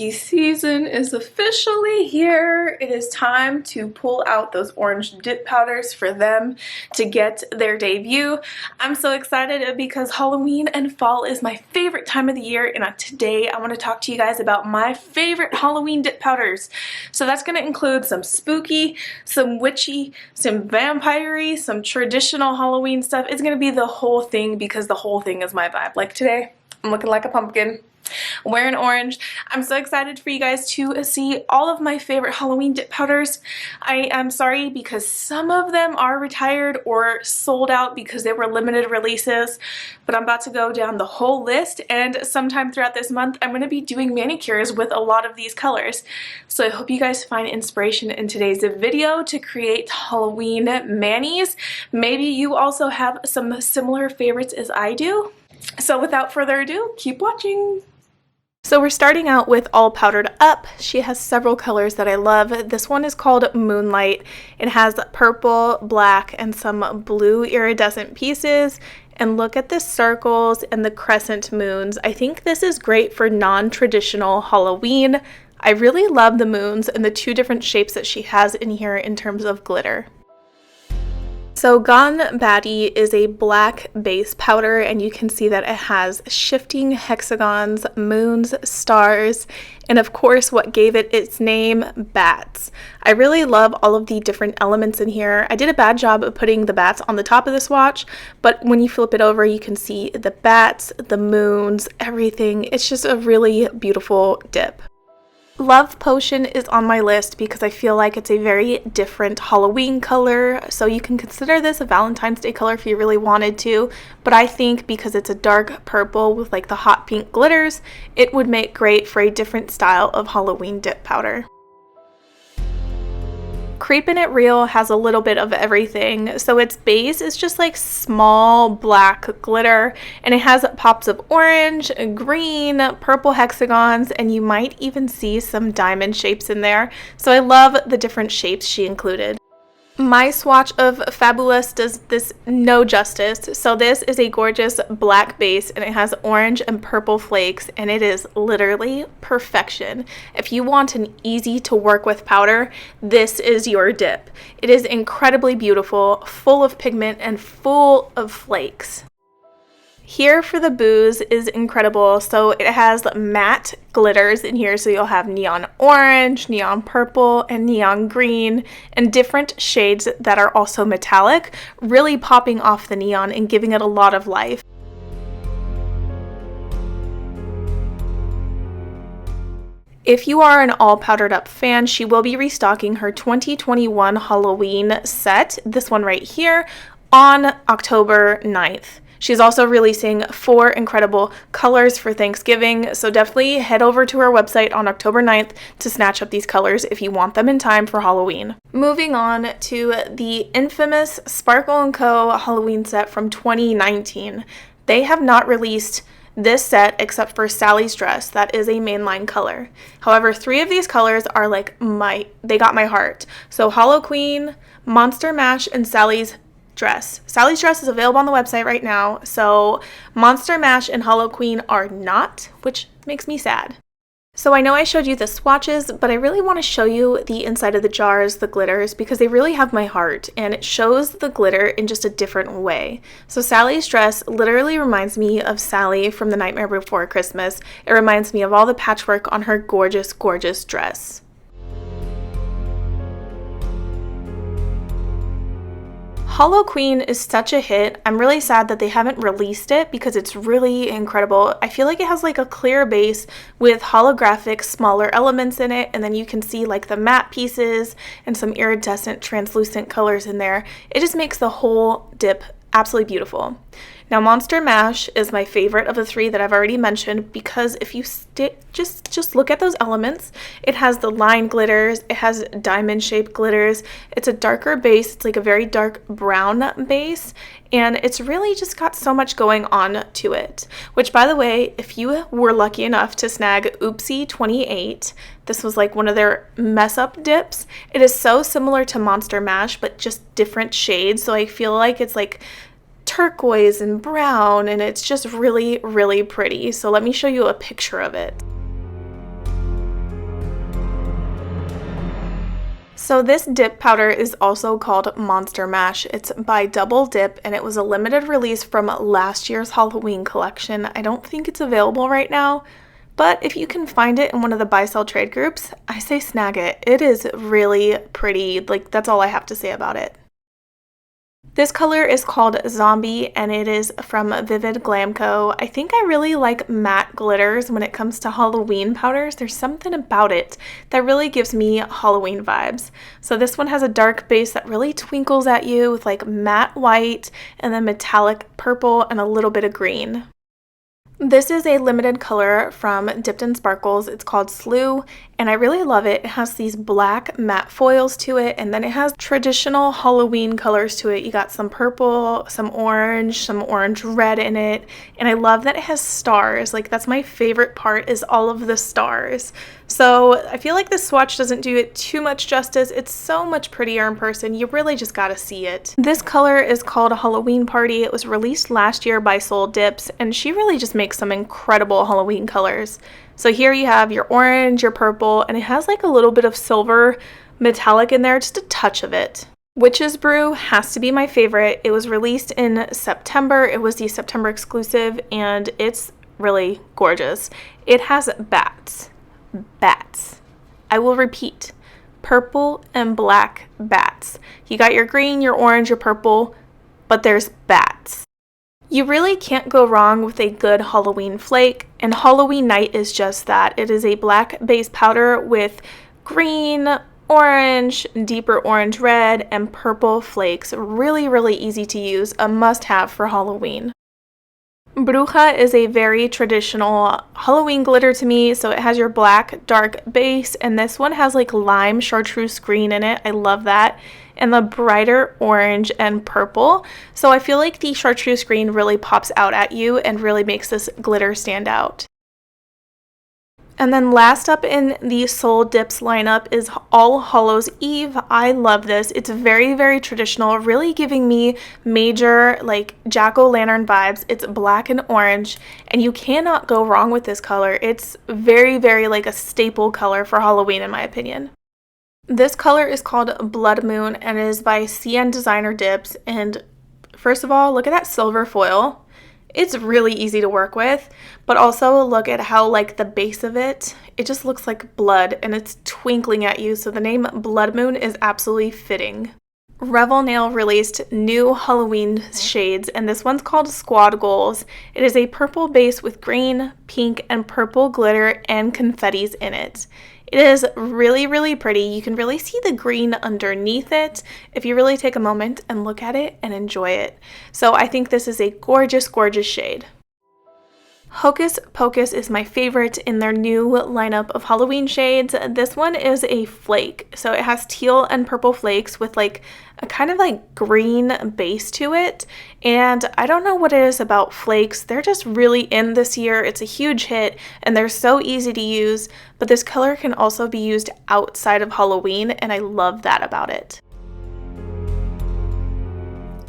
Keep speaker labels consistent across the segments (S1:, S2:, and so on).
S1: spooky season is officially here. It is time to pull out those orange dip powders for them to get their debut. I'm so excited because Halloween and fall is my favorite time of the year, and today I want to talk to you guys about my favorite Halloween dip powders. So that's going to include some spooky, some witchy, some vampire-y, some traditional Halloween stuff. It's going to be the whole thing because the whole thing is my vibe. Like today, I'm looking like a pumpkin, wearing orange. I'm so excited for you guys to see all of my favorite Halloween dip powders. I am sorry because some of them are retired or sold out because they were limited releases, but I'm about to go down the whole list, and sometime throughout this month I'm going to be doing manicures with a lot of these colors. So I hope you guys find inspiration in today's video to create Halloween manis. Maybe you also have some similar favorites as I do. So without further ado, keep watching. So we're starting out with All Powdered Up. She has several colors that I love. This one is called Moonlight. It has purple, black, and some blue iridescent pieces. And look at the circles and the crescent moons. I think this is great for non-traditional Halloween. I really love the moons and the two different shapes that she has in here in terms of glitter. So Gone Batty is a black base powder, and you can see that it has shifting hexagons, moons, stars, and of course what gave it its name, bats. I really love all of the different elements in here. I did a bad job of putting the bats on the top of the swatch, but when you flip it over you can see the bats, the moons, everything. It's just a really beautiful dip. Love Potion is on my list because I feel like it's a very different Halloween color, so you can consider this a Valentine's Day color if you really wanted to, but I think because it's a dark purple with like the hot pink glitters, it would make great for a different style of Halloween dip powder. Creepin It Real has a little bit of everything. So its base is just like small black glitter, and it has pops of orange, green, purple hexagons, and you might even see some diamond shapes in there. So I love the different shapes she included. My swatch of Fab-Boo-Lous does this no justice. So this is a gorgeous black base, and it has orange and purple flakes, and it is literally perfection. If you want an easy to work with powder, this is your dip. It is incredibly beautiful, full of pigment, and full of flakes. Here for the booze is incredible. So it has matte glitters in here, so you'll have neon orange, neon purple, and neon green, and different shades that are also metallic, really popping off the neon and giving it a lot of life. If you are an All Powdered Up fan, she will be restocking her 2021 Halloween set, this one right here, on October 9th. She's also releasing 4 incredible colors for Thanksgiving, so definitely head over to her website on October 9th to snatch up these colors if you want them in time for Halloween. Moving on to the infamous Sparkle & Co. Halloween set from 2019. They have not released this set except for Sally's dress. That is a mainline color. However, 3 of these colors are like they got my heart. So Holo Queen, Monster Mash, and Sally's dress. Sally's dress is available on the website right now, so Monster Mash and Holo Queen are not, which makes me sad. So I know I showed you the swatches, but I really want to show you the inside of the jars, the glitters, because they really have my heart, and it shows the glitter in just a different way. So Sally's dress literally reminds me of Sally from The Nightmare Before Christmas. It reminds me of all the patchwork on her gorgeous, gorgeous dress. Holo Queen is such a hit. I'm really sad that they haven't released it because it's really incredible. I feel like it has like a clear base with holographic smaller elements in it, and then you can see like the matte pieces and some iridescent translucent colors in there. It just makes the whole dip absolutely beautiful. Now Monster Mash is my favorite of the 3 that I've already mentioned because if you just look at those elements, it has the line glitters, it has diamond shaped glitters, it's a darker base, it's like a very dark brown base, and it's really just got so much going on to it. Which, by the way, if you were lucky enough to snag Oopsie 28, this was like one of their mess up dips. It is so similar to Monster Mash but just different shades, so I feel like it's like turquoise and brown, and it's just really, really pretty. So let me show you a picture of it. So this dip powder is also called Monster Mash. It's by Double Dip and it was a limited release from last year's Halloween collection. I don't think it's available right now, but if you can find it in one of the buy-sell trade groups, I say snag it. It is really pretty. Like, that's all I have to say about it. This color is called Zombie and it is from Vivid Glam Co. I think I really like matte glitters when it comes to Halloween powders. There's something about it that really gives me Halloween vibes. So this one has a dark base that really twinkles at you with like matte white and then metallic purple and a little bit of green. This is a limited color from Dipped in Sparkles. It's called Sluagh, and I really love it. It has these black matte foils to it, and then it has traditional Halloween colors to it. You got some purple, some orange red in it, and I love that it has stars. Like, that's my favorite part, is all of the stars. So I feel like this swatch doesn't do it too much justice. It's so much prettier in person. You really just gotta see it. This color is called Halloween Party. It was released last year by Soul Dips, and she really just makes some incredible Halloween colors. So here you have your orange, your purple, and it has like a little bit of silver metallic in there, just a touch of it. Witch's Brew has to be my favorite. It was released in September. It was the September exclusive, and it's really gorgeous. It has bats. Bats. I will repeat, purple and black bats. You got your green, your orange, your purple, but there's bats. You really can't go wrong with a good Halloween flake, and Halloween Night is just that. It is a black base powder with green, orange, deeper orange red, and purple flakes. Really, really easy to use, a must-have for Halloween. Bruja is a very traditional Halloween glitter to me, so it has your black dark base, and this one has like lime chartreuse green in it. I love that. And the brighter orange and purple. So I feel like the chartreuse green really pops out at you and really makes this glitter stand out. And then last up in the Soul Dips lineup is All Hallows Eve. I love this. It's very, very traditional, really giving me major like jack-o'-lantern vibes. It's black and orange, and you cannot go wrong with this color. It's very, very like a staple color for Halloween in my opinion. This color is called Blood Moon and it is by CN Designer Dips. And first of all, look at that silver foil. It's really easy to work with, but also look at how like the base of it just looks like blood and it's twinkling at you. So the name Blood Moon is absolutely fitting. Revel Nail released new Halloween shades, and this one's called Squad Goals. It is a purple base with green, pink, and purple glitter and confettis in it. It is really, really pretty. You can really see the green underneath it if you really take a moment and look at it and enjoy it. So I think this is a gorgeous, gorgeous shade. Hocus Pocus is my favorite in their new lineup of Halloween shades. This one is a flake. So it has teal and purple flakes with like a kind of like green base to it. And I don't know what it is about flakes. They're just really in this year. It's a huge hit and they're so easy to use. But this color can also be used outside of Halloween and I love that about it.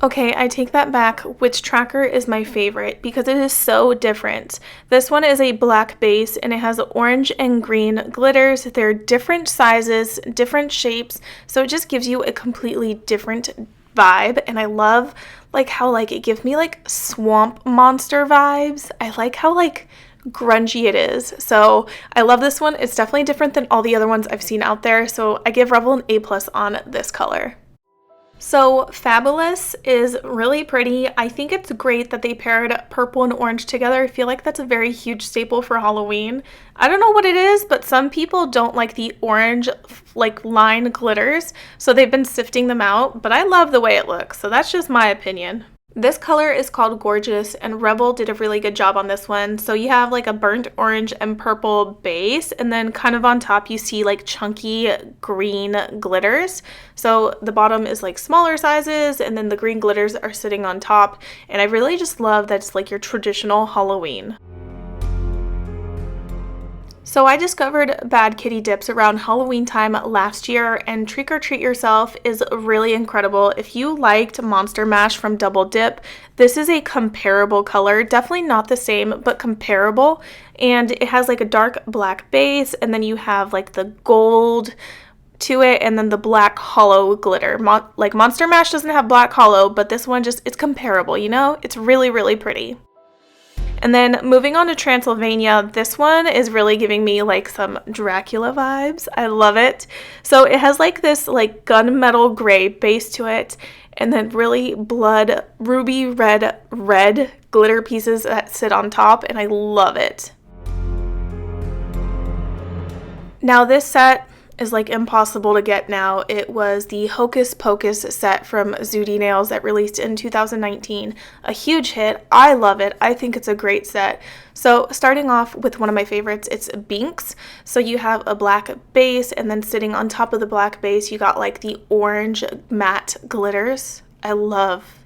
S1: Okay, I take that back. Witch Tracker is my favorite because it is so different. This one is a black base and it has orange and green glitters. They're different sizes, different shapes, so it just gives you a completely different vibe. And I love like how like it gives me like swamp monster vibes. I like how like grungy it is. So I love this one. It's definitely different than all the other ones I've seen out there. So I give Revel an A+ on this color. So Fab-Boo-Lous is really pretty. I think it's great that they paired purple and orange together. I feel like that's a very huge staple for Halloween. I don't know what it is, but some people don't like the orange like line glitters, so they've been sifting them out, but I love the way it looks, so that's just my opinion. This color is called Gore-geous, and Revel did a really good job on this one. So you have like a burnt orange and purple base, and then kind of on top you see like chunky green glitters. So the bottom is like smaller sizes, and then the green glitters are sitting on top. And I really just love that it's like your traditional Halloween. So I discovered Bad Kitty dips around Halloween time last year, and Trick or Treat Yourself is really incredible. If you liked Monster Mash from Double Dip, this is a comparable color. Definitely not the same, but comparable. And it has like a dark black base, and then you have like the gold to it, and then the black hollow glitter. Like Monster Mash doesn't have black hollow, but this one just, it's comparable, you know? It's really, really pretty. And then moving on to Transylvania, this one is really giving me like some Dracula vibes. I love it. So it has like this like gunmetal gray base to it, and then really blood ruby red glitter pieces that sit on top, and I love it. Now this set is like impossible to get now. It was the Hocus Pocus set from Zooty Nails that released in 2019. A huge hit. I love it. I think it's a great set. So starting off with one of my favorites, it's Binx. So you have a black base, and then sitting on top of the black base you got like the orange matte glitters. I love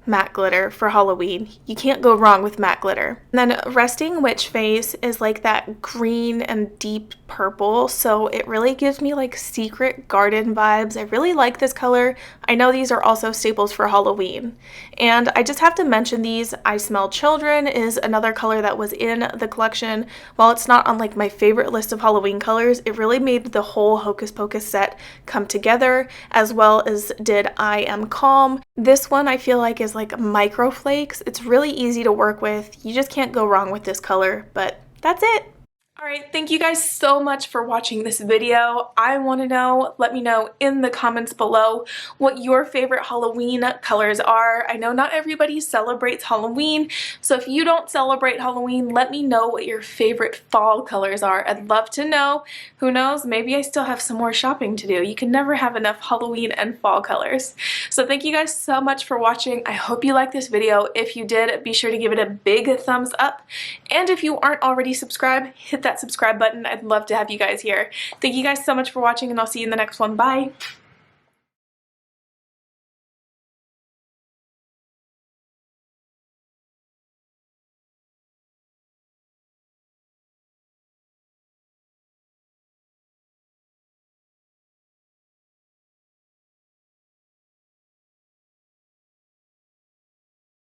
S1: matte glitter for Halloween. You can't go wrong with matte glitter. And then resting witch face is like that green and deep purple, so it really gives me like secret garden vibes. I really like this color. I know these are also staples for Halloween. And I just have to mention these. I Smell Children is another color that was in the collection. While it's not on like my favorite list of Halloween colors, it really made the whole Hocus Pocus set come together, as well as did I Am Calm. This one I feel like is like micro flakes. It's really easy to work with. You just can't go wrong with this color, but that's it. Alright, thank you guys so much for watching this video. I want to know, let me know in the comments below what your favorite Halloween colors are. I know not everybody celebrates Halloween, so if you don't celebrate Halloween, let me know what your favorite fall colors are. I'd love to know. Who knows, maybe I still have some more shopping to do. You can never have enough Halloween and fall colors. So thank you guys so much for watching. I hope you liked this video. If you did, be sure to give it a big thumbs up. And if you aren't already subscribed, hit that subscribe button. I'd love to have you guys here. Thank you guys so much for watching, and I'll see you in the next one. Bye!